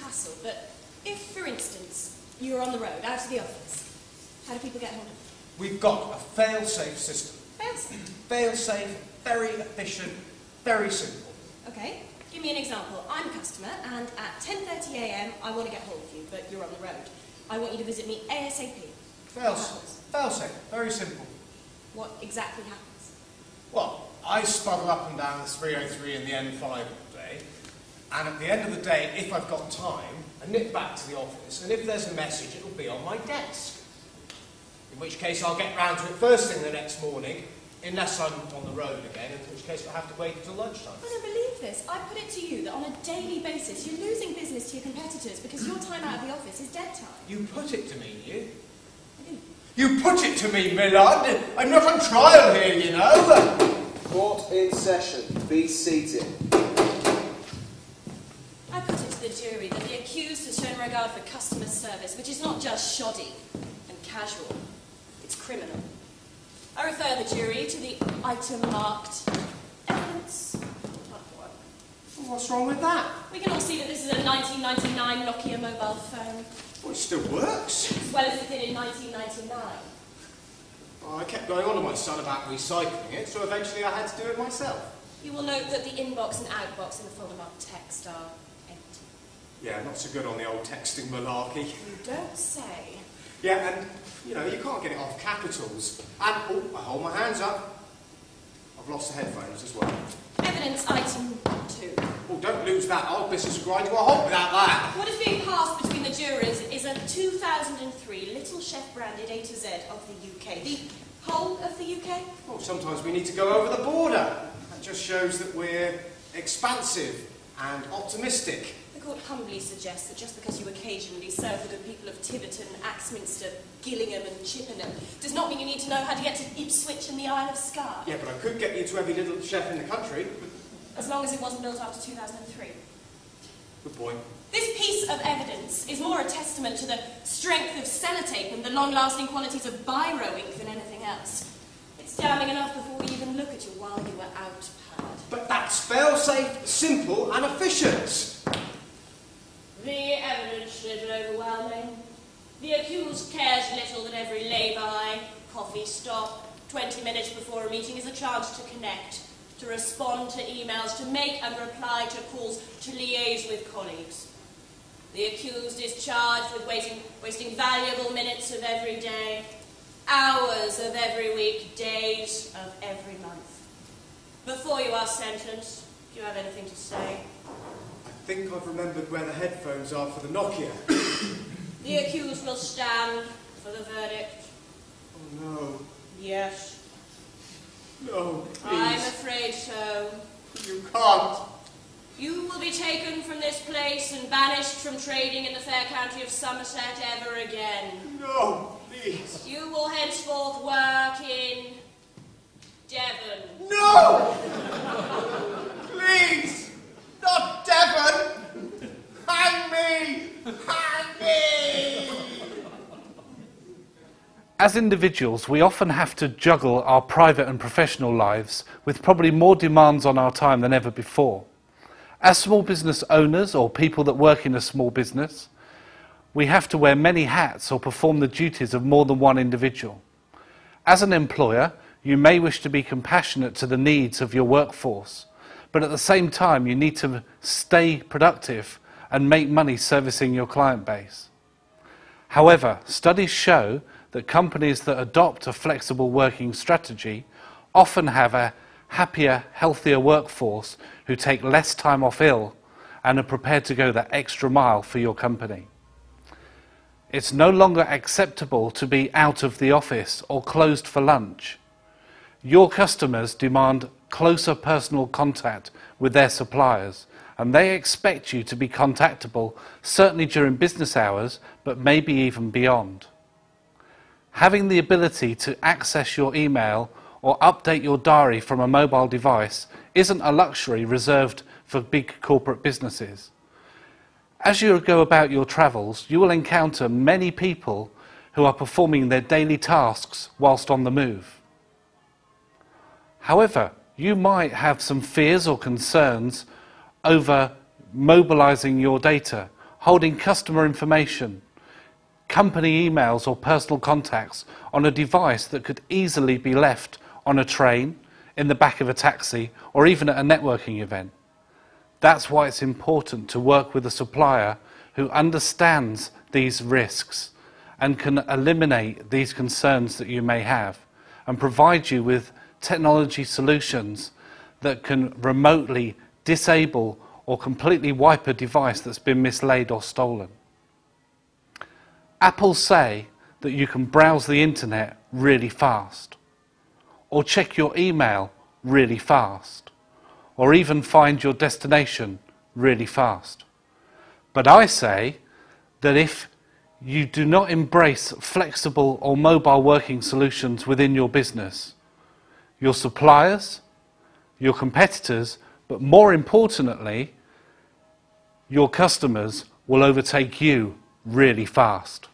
hassle, but if, for instance, you were on the road, out of the office, how do people get hold of you? We've got a fail-safe system. Fail-safe? Fail-safe, very efficient, very simple. Okay, give me an example. I'm a customer, and at 10:30 a.m. I want to get hold of you, but you're on the road. I want you to visit me ASAP. Fail-safe, fail-safe, very simple. What exactly happens? Well, I struggle up and down the 303 and the M5 all day, and at the end of the day, if I've got time, I nip back to the office, and if there's a message, it'll be on my desk. In which case I'll get round to it first thing the next morning, unless I'm on the road again, in which case I'll have to wait until lunchtime. I don't believe this. I put it to you that on a daily basis you're losing business to your competitors because your time out of the office is dead time. You put it to me, you? I do. You put it to me, Millard. I'm not on trial here, you know. Court in session. Be seated. I put it to the jury that the accused has shown regard for customer service, which is not just shoddy and casual, it's criminal. I refer the jury to the item marked evidence. What's wrong with that? We can all see that this is a 1999 Nokia mobile phone. Well, it still works. As well as it did in 1999. Well, I kept going on to my son about recycling it, so eventually I had to do it myself. You will note that the inbox and outbox in the folder marked text are empty. Yeah, not so good on the old texting malarkey. You don't say. Yeah, and, you know, you can't get it off capitals. And, oh, I hold my hands up. I've lost the headphones as well. Evidence item 2. Oh, don't lose that. Our business will grind to a halt without that. What is being passed between the jurors is a 2003 Little Chef branded A to Z of the UK. The whole of the UK? Well, sometimes we need to go over the border. That just shows that we're expansive and optimistic. The court humbly suggests that just because you occasionally serve the good people of Tiverton, Axminster, Gillingham and Chippenham does not mean you need to know how to get to Ipswich and the Isle of Skye. Yeah, but I could get you to every little chef in the country. As long as it wasn't built after 2003. Good point. This piece of evidence is more a testament to the strength of sellotape and the long-lasting qualities of biro ink than anything else. It's damning enough before we even look at you while you were out pad. But that's fail-safe, simple and efficient. The evidence is overwhelming. The accused cares little that every lay-by, coffee stop, 20 minutes before a meeting is a chance to connect, to respond to emails, to make and reply to calls, to liaise with colleagues. The accused is charged with wasting valuable minutes of every day, hours of every week, days of every month. Before you are sentenced, do you have anything to say? I think I've remembered where the headphones are for the Nokia. The accused will stand for the verdict. Oh no. Yes. No, please. I'm afraid so. You can't. You will be taken from this place and banished from trading in the fair county of Somerset ever again. No, please. You will henceforth work in Devon. No! Please! Not Devon! Hang me! Hang me! As individuals, we often have to juggle our private and professional lives with probably more demands on our time than ever before. As small business owners or people that work in a small business, we have to wear many hats or perform the duties of more than one individual. As an employer, you may wish to be compassionate to the needs of your workforce, but at the same time you need to stay productive and make money servicing your client base. However, studies show that companies that adopt a flexible working strategy often have a happier, healthier workforce who take less time off ill and are prepared to go that extra mile for your company. It's no longer acceptable to be out of the office or closed for lunch. Your customers demand closer personal contact with their suppliers, and they expect you to be contactable certainly during business hours, but maybe even beyond. Having the ability to access your email or update your diary from a mobile device isn't a luxury reserved for big corporate businesses. As you go about your travels, you will encounter many people who are performing their daily tasks whilst on the move. However, you might have some fears or concerns over mobilizing your data, holding customer information, company emails or personal contacts on a device that could easily be left on a train, in the back of a taxi, or even at a networking event. That's why it's important to work with a supplier who understands these risks and can eliminate these concerns that you may have and provide you with technology solutions that can remotely disable or completely wipe a device that's been mislaid or stolen. Apple say that you can browse the internet really fast, or check your email really fast, or even find your destination really fast. But I say that if you do not embrace flexible or mobile working solutions within your business, your suppliers, your competitors, but more importantly, your customers will overtake you really fast.